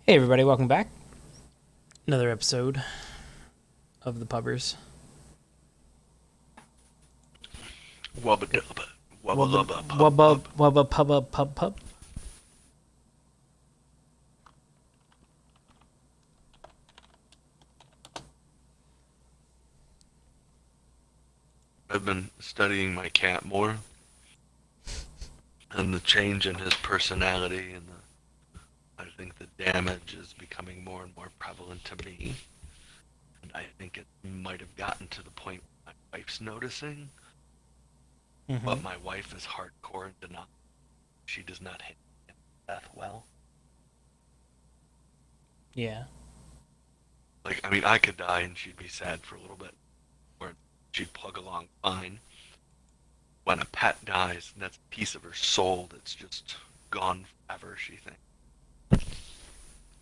Hey everybody, welcome back. Another episode of the Pubbers. Wubba dubba. Wubba Wubba lubba pub wubba pub. wubba pubba pub pub. I've been studying my cat more and the change in his personality and I think the damage is becoming more and more prevalent to me. And I think it might have gotten to the point my wife's noticing, Mm-hmm. but my wife is hardcore in denial. She does not handle death well. Yeah. Like, I mean, I could die and she'd be sad for a little bit, or she'd plug along fine. When a pet dies, that's a piece of her soul that's just gone forever, she thinks.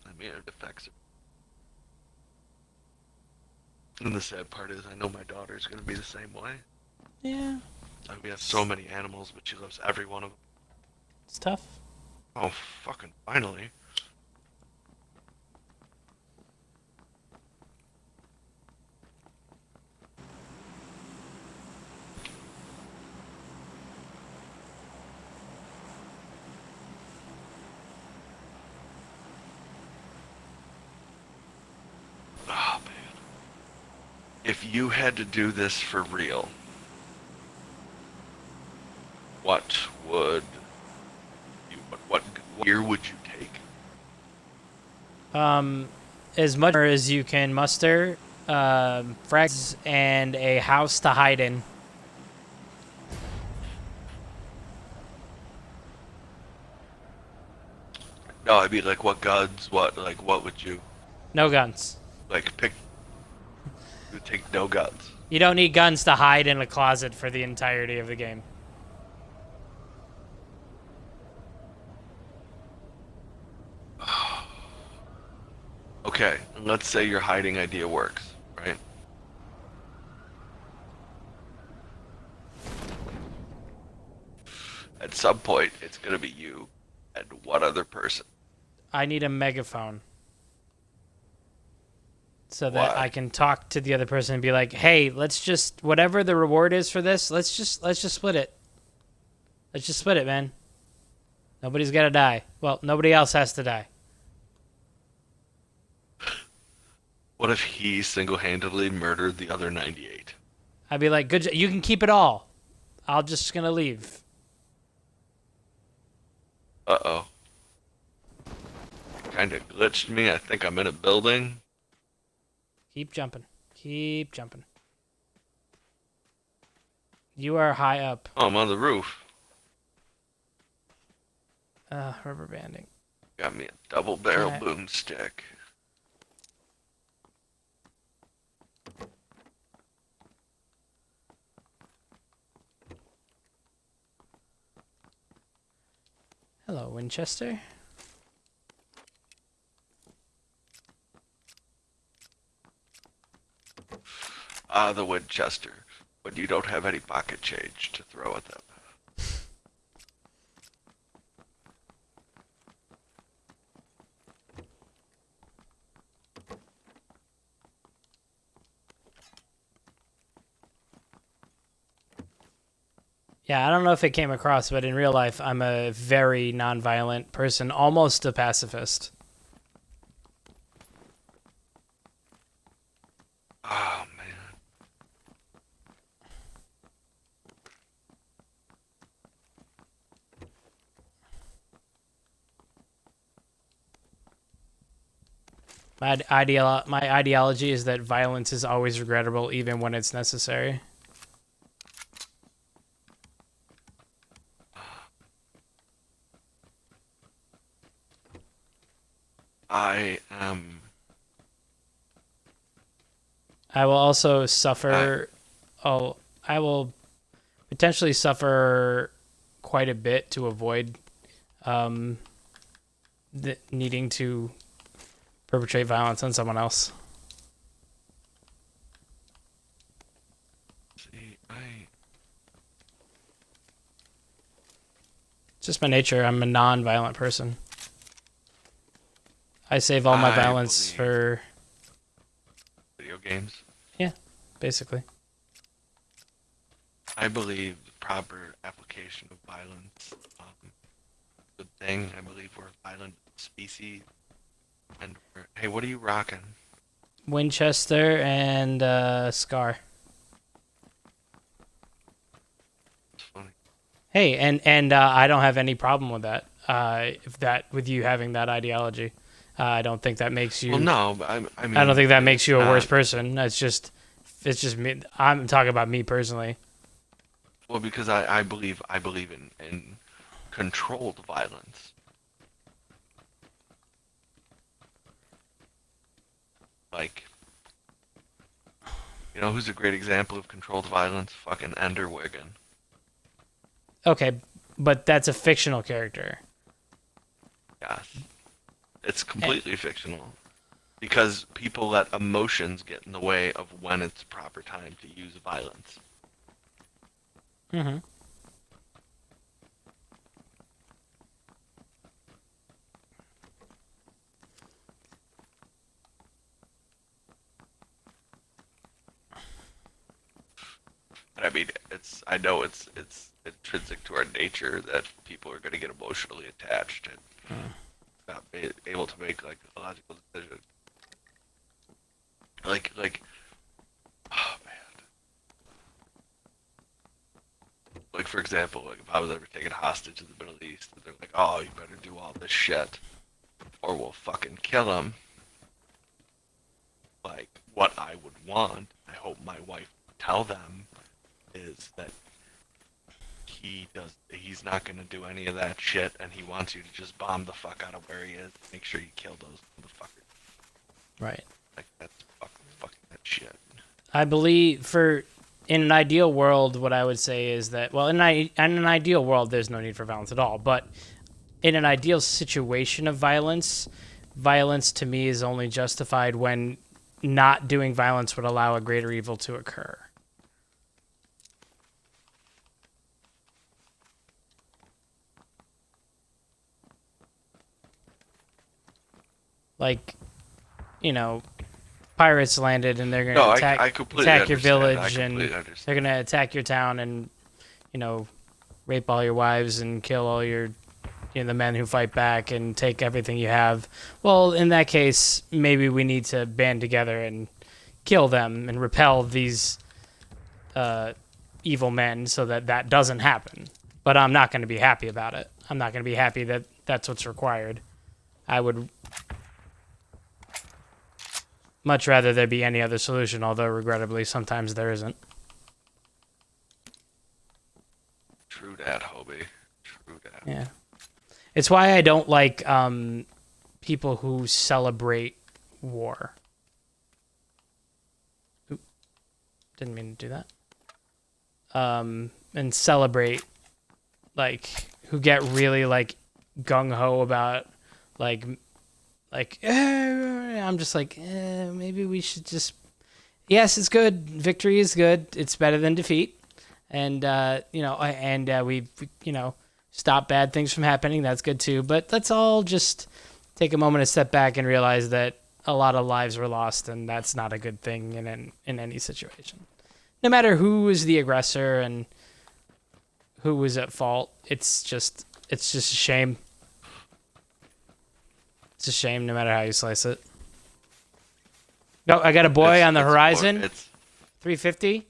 I mean, it affects her. And the sad part is, I know my daughter's going to be the same way. Yeah. Like, we have so many animals, but she loves every one of them. It's tough. Oh, fucking finally. Oh, man. If you had to do this for real, what would what gear would you take? As much as you can muster, frags and a house to hide in. No, I'd be like, what guns? What would you No guns. pick? You would take no guns. You don't need guns to hide in a closet for the entirety of the game. Okay, let's say your hiding idea works, right? At some point, it's gonna be you and one other person. I need a megaphone. So that Why? I can talk to the other person and be like, "Hey, let's just whatever the reward is for this, let's just split it. Let's just split it, man. Nobody's got to die. Well, nobody else has to die." What if he single-handedly murdered the other 98? I'd be like, "Good, you can keep it all. I'll just gonna leave." Uh-oh. Kinda glitched me. I think I'm in a building. Keep jumping. Keep jumping. You are high up. Oh, I'm on the roof. Rubber banding. Got me a double-barrel Okay. boomstick. Hello, Winchester. Ah, the Winchester. When you don't have any pocket change to throw at them. Yeah, I don't know if it came across, but in real life, I'm a very nonviolent person, almost a pacifist. Oh, man. My ideology is that violence is always regrettable, even when it's necessary. I am... I will also suffer. Oh, I will potentially suffer quite a bit to avoid needing to perpetrate violence on someone else. See, It's just my nature. I'm a non-violent person. I save all my I violence believe for, video games. basically. I believe the proper application of violence, good thing. I believe we're a violent species, and hey, what are you rocking? Winchester and Scar. It's funny. Hey, and I don't have any problem with that. If that with you having that ideology, I don't think that makes you. Well, no, but I mean, I don't think that makes it's you a worse not- person. It's just me. I'm talking about me personally. Well, because I believe in controlled violence. Like, you know, who's a great example of controlled violence? Fucking Enderwigan. Okay, but that's a fictional character. Yes. It's completely fictional. Because people let emotions get in the way of when it's proper time to use violence. Mm-hmm. But I mean, I know it's intrinsic to our nature that people are going to get emotionally attached and not be able to make like a logical decision. Like, oh man. Like for example, like if I was ever taken hostage in the Middle East, and they're like, "Oh, you better do all this shit, or we'll fucking kill him." Like, what I would want, I hope my wife would tell them, is that he's not gonna do any of that shit, and he wants you to just bomb the fuck out of where he is. Make sure you kill those motherfuckers. Right. Like that's fucking that shit. I believe in an ideal world, what I would say is that, well, in an ideal world, there's no need for violence at all. But in an ideal situation of violence, violence to me is only justified when not doing violence would allow a greater evil to occur. Like, you know, pirates landed and they're going No, to attack, I completely attack your understand. village, I and completely understand. they're going to attack your town and, rape all your wives and kill all the men who fight back and take everything you have. Well, in that case, maybe we need to band together and kill them and repel these evil men so that doesn't happen. But I'm not going to be happy about it. I'm not going to be happy that that's what's required. I would much rather there be any other solution, although regrettably sometimes there isn't. True that, Hobie. True that. Yeah. It's why I don't like people who celebrate war. Oop, didn't mean to do that. And celebrate, like, who get really, like, gung-ho about, like, I'm just like, maybe we should just, yes, it's good. Victory is good. It's better than defeat. And, we stop bad things from happening. That's good too. But let's all just take a moment to step back and realize that a lot of lives were lost, and that's not a good thing in any situation. No matter who was the aggressor and who was at fault, it's just a shame. It's a shame no matter how you slice it. No, I got a boy on the horizon. 350.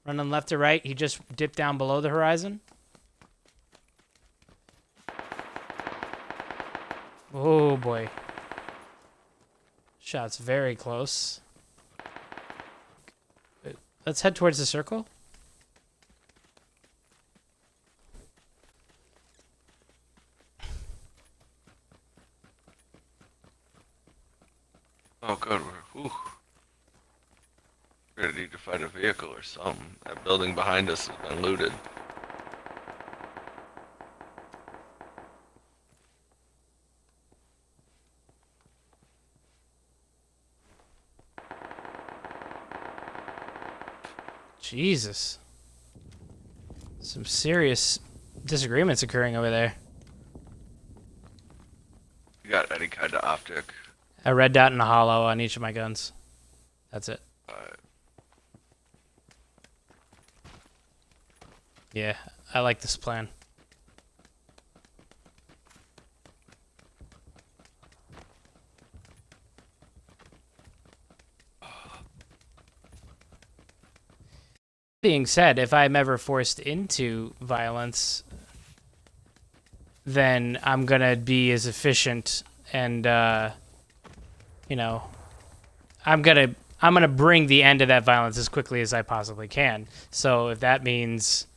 Running left to right. He just dipped down below the horizon. Oh, boy. Shot's very close. Let's head towards the circle. Oh, good. We're gonna need to find a vehicle or something. That building behind us has been looted. Jesus. Some serious disagreements occurring over there. You got any kind of optic? A red dot and a hollow on each of my guns. That's it. Yeah, I like this plan. Being said, if I'm ever forced into violence, then I'm gonna be as efficient and you know, I'm gonna bring the end of that violence as quickly as I possibly can. So if that means,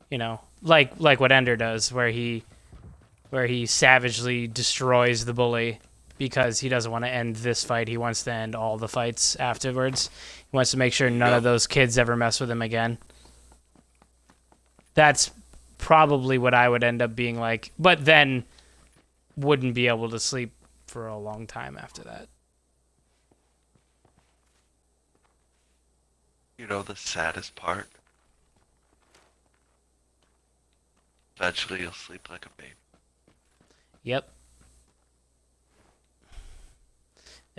you know, like what Ender does, where he savagely destroys the bully because he doesn't want to end this fight. He wants to end all the fights afterwards. He wants to make sure none of those kids ever mess with him again. That's probably what I would end up being like, but then wouldn't be able to sleep for a long time after that. You know the saddest part? Eventually you'll sleep like a baby. Yep.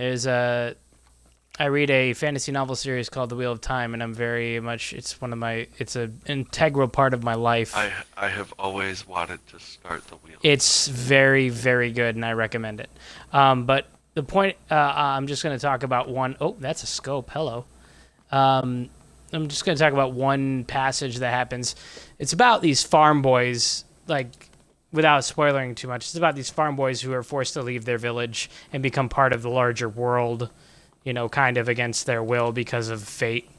I read a fantasy novel series called The Wheel of Time, and I'm very much, it's an integral part of my life. I have always wanted to start The Wheel. It's very, very good, and I recommend it. But the point, I'm just going to talk about one, oh, that's a scope, hello. I'm just going to talk about one passage that happens. It's about these farm boys, like, without spoiling too much, it's about these farm boys who are forced to leave their village and become part of the larger world, you know, kind of against their will because of fate.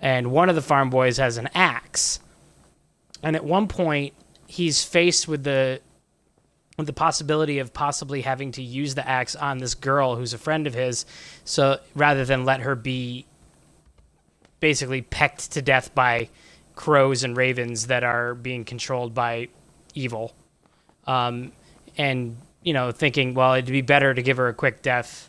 And one of the farm boys has an axe. And at one point, he's faced with the possibility of possibly having to use the axe on this girl who's a friend of his, so rather than let her be basically pecked to death by crows and ravens that are being controlled by evil. And, you know, thinking, well, it'd be better to give her a quick death.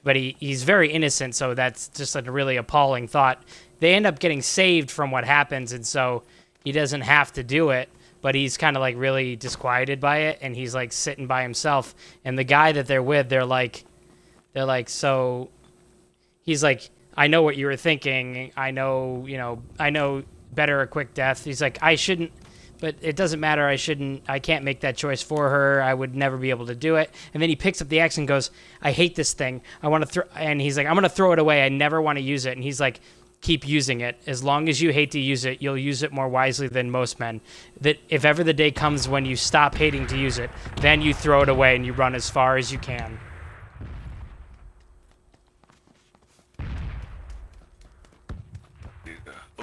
But he's very innocent, so that's just a really appalling thought. They end up getting saved from what happens, and so he doesn't have to do it, but he's kind of like really disquieted by it, and he's like sitting by himself. And the guy that they're with, they're like, so he's like, I know what you were thinking. I know better a quick death. He's like, I shouldn't, but it doesn't matter. I can't make that choice for her. I would never be able to do it. And then he picks up the axe and goes, I hate this thing. I want to throw, and he's like, I'm going to throw it away. I never want to use it. And he's like, keep using it. As long as you hate to use it, you'll use it more wisely than most men. That if ever the day comes when you stop hating to use it, then you throw it away and you run as far as you can.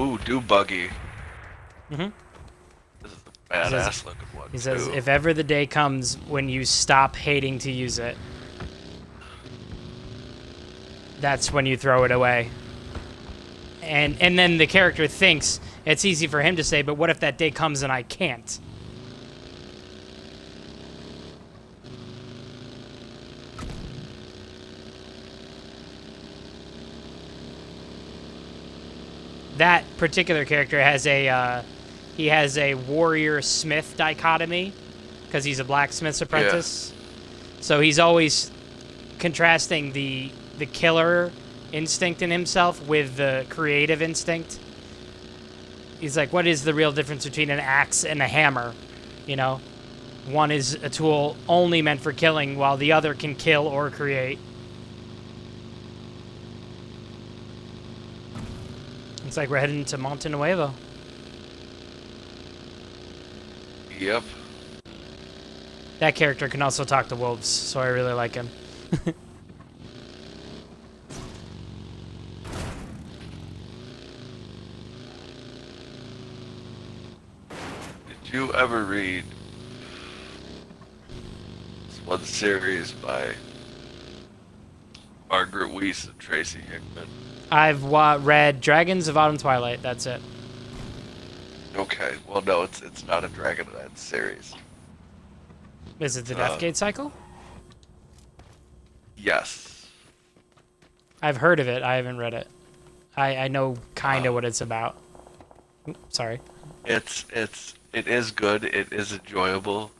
Ooh, do buggy. Mm-hmm. This is a badass looking one. He says, if ever the day comes when you stop hating to use it, that's when you throw it away. And then the character thinks, it's easy for him to say, but what if that day comes and I can't? That particular character has he has a warrior-smith dichotomy because he's a blacksmith's apprentice. Yeah. So he's always contrasting the killer instinct in himself with the creative instinct. He's like, what is the real difference between an axe and a hammer? You know, one is a tool only meant for killing, while the other can kill or create. It's like we're heading to Monte Nuevo. Yep. That character can also talk to wolves, so I really like him. Did you ever read this one series by Margaret Weiss and Tracy Hickman? I've read Dragons of Autumn Twilight. That's it. Okay. Well, no, it's not a Dragonlance series. Is it the Deathgate cycle? Yes. I've heard of it. I haven't read it. I know kind of what it's about. Oops, sorry. It is good. It is enjoyable.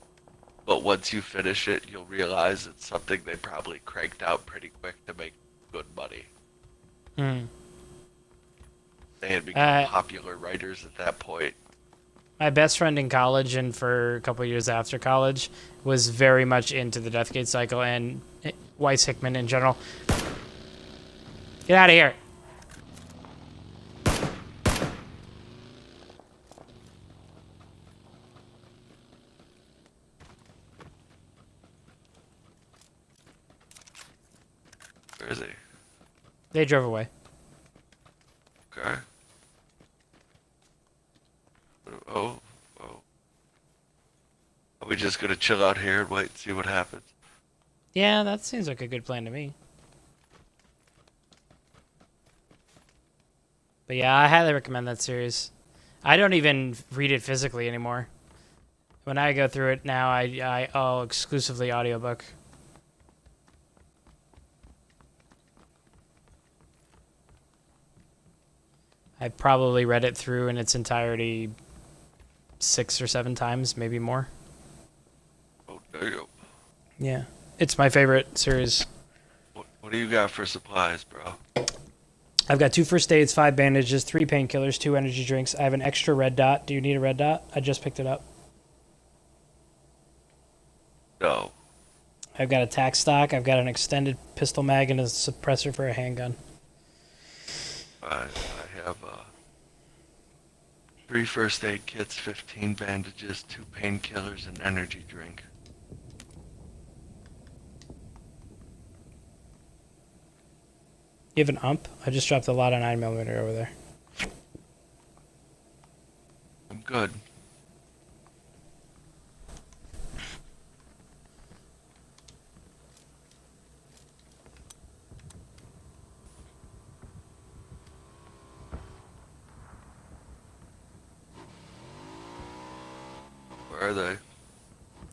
But once you finish it, you'll realize it's something they probably cranked out pretty quick to make good money. Hmm. They had become Uh, popular writers at that point. my best friend in college and for a couple of years after college was very much into the Deathgate cycle and Weiss Hickman in general. Get out of here. Where is he? They drove away. Okay. Oh, oh. Are we just gonna chill out here and wait and see what happens? Yeah, that seems like a good plan to me. But yeah, I highly recommend that series. I don't even read it physically anymore. When I go through it now, I exclusively audiobook. I probably read it through in its entirety 6 or 7 times, maybe more. Oh, there you go. Yeah. It's my favorite series. What do you got for supplies, bro? I've got 2 first aids, 5 bandages, 3 painkillers, 2 energy drinks. I have an extra red dot. Do you need a red dot? I just picked it up. No. I've got a tack stock. I've got an extended pistol mag and a suppressor for a handgun. I have 3 first aid kits, 15 bandages, 2 painkillers, and energy drink. You have an ump? I just dropped a lot of 9mm over there. I'm good. Where are they?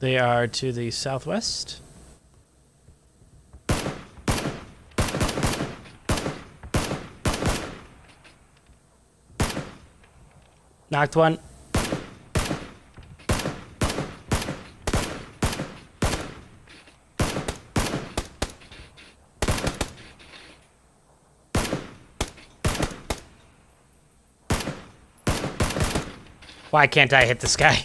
They are to the southwest. Knocked one. Why can't I hit this guy?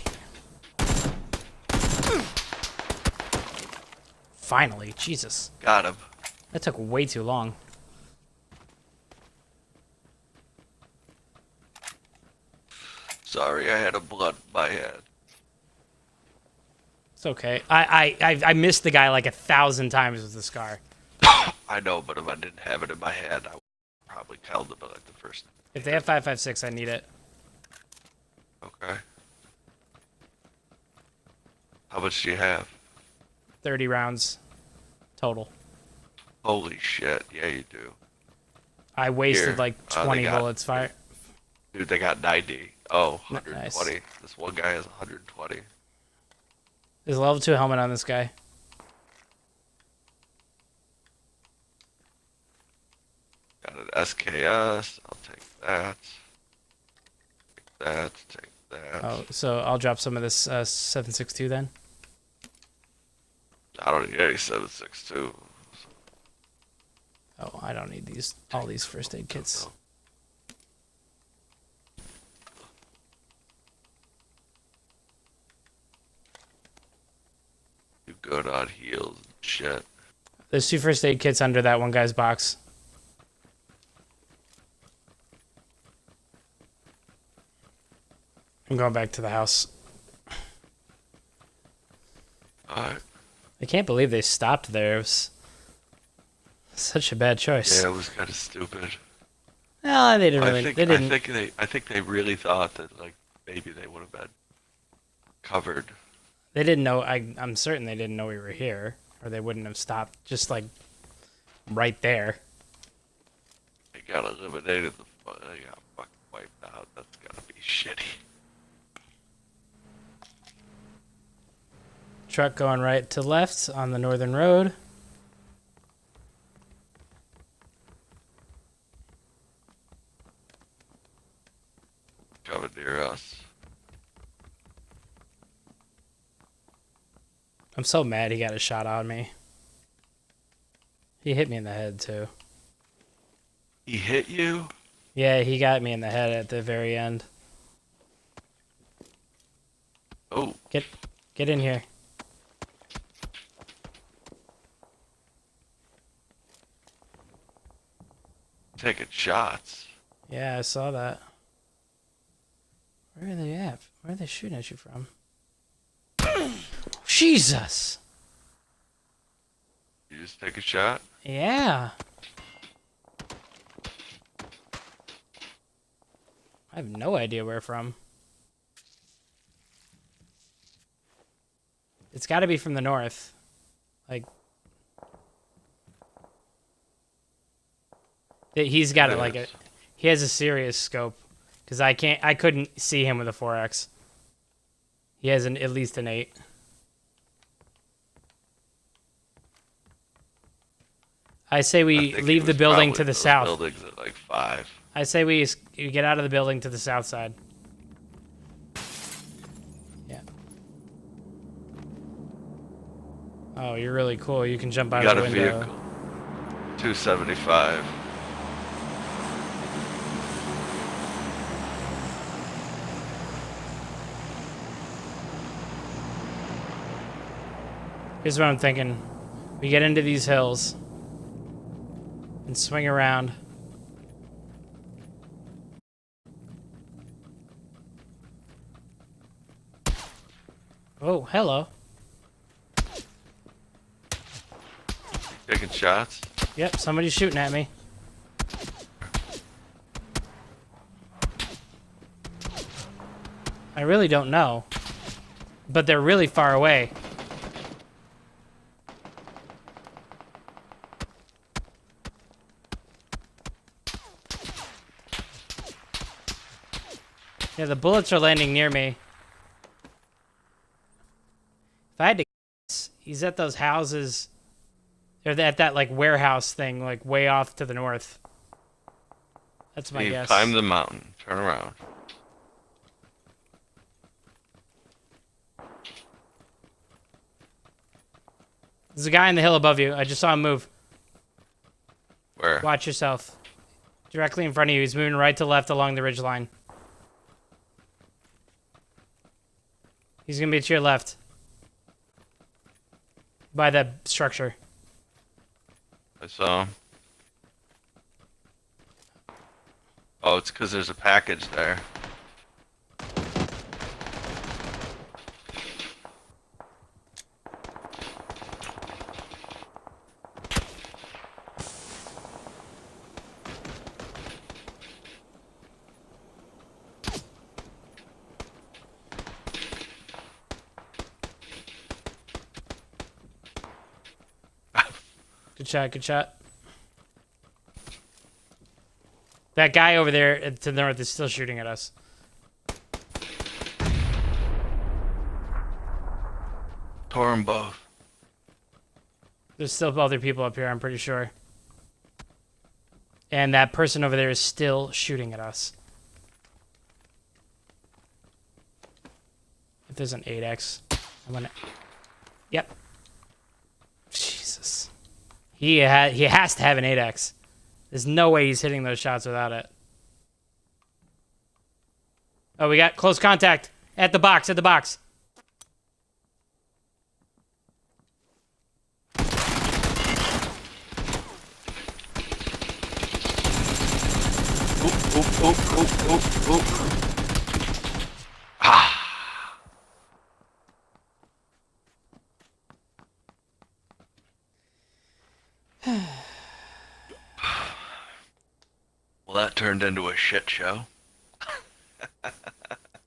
Finally, Jesus. Got him. That took way too long. Sorry, I had a blood in my head. It's okay. I missed the guy like 1,000 times with the scar. I know, but if I didn't have it in my head, I would probably killed him at the first. If they have 5.56, I need it. Okay. How much do you have? 30 rounds total. Holy shit, yeah you do. I wasted Here. like 20 bullets fire. Dude, they got 90. Oh, Nice. 120. This one guy has 120. There's a level 2 helmet on this guy. Got an SKS. I'll take that. Take that. Take that. Oh, so I'll drop some of this 7.62 then. I don't need any 7.62. Oh, I don't need all these first aid kits. You good on heals and shit. There's 2 first aid kits under that one guy's box. I'm going back to the house. Alright. I can't believe they stopped there. It was such a bad choice. Yeah, it was kind of stupid. No, they didn't really. They didn't. I think they really thought that like maybe they would have been covered. They didn't know. I'm certain they didn't know we were here, or they wouldn't have stopped just like right there. They got eliminated. They got fucking wiped out. That's gotta be shitty. Truck going right to left on the northern road. Coming near us. so mad he got a shot on me. He hit me in the head, too. He hit you? Yeah, he got me in the head at the very end. Oh. Get in here. Taking shots. Yeah, I saw that. Where are they at? Where are they shooting at you from? Jesus! You just take a shot? Yeah. I have no idea where from. It's got to be from the north. Like, he's got it like a. He has a serious scope, because I couldn't see him with a 4x. He has at least an 8. I say we leave the building to the south. Buildings at like 5. I say we get out of the building to the south side. Yeah. Oh, you're really cool. You can jump out of the window. Got a vehicle. 275. Here's what I'm thinking. We get into these hills and swing around. Oh, hello. Taking shots? Yep, somebody's shooting at me. I really don't know. But they're really far away. Yeah, the bullets are landing near me. If I had to guess, he's at those houses. They're at that, like, warehouse thing, like, way off to the north. That's my guess. Climb the mountain. Turn around. There's a guy on the hill above you. I just saw him move. Where? Watch yourself. Directly in front of you. He's moving right to left along the ridge line. He's going to be to your left. By the structure. I saw him. Oh, it's because there's a package there. Good shot, good shot. That guy over there to the north is still shooting at us. Tore them both. There's still other people up here, I'm pretty sure. And that person over there is still shooting at us. If there's an 8x, I'm gonna... Yep. Jesus. He has to have an 8x. There's no way he's hitting those shots without it. Oh, we got close contact. At the box, at the box. Ah. Well, that turned into a shit show. I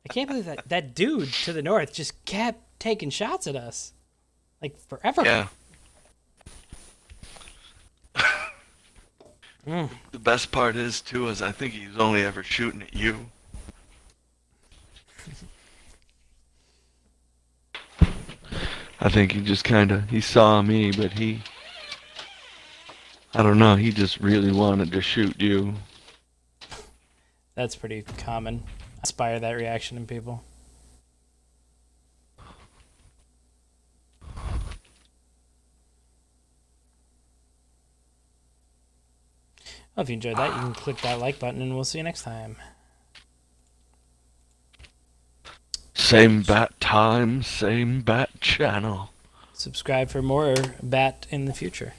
can't believe that dude to the north just kept taking shots at us. Like, forever. Yeah. Mm. The best part is, too, is I think he's only ever shooting at you. I think he just he saw me, but I don't know, he just really wanted to shoot you. That's pretty common. I inspire that reaction in people. Well, if you enjoyed that, you can click that like button, and we'll see you next time. Same bat time, same bat channel. Subscribe for more bat in the future.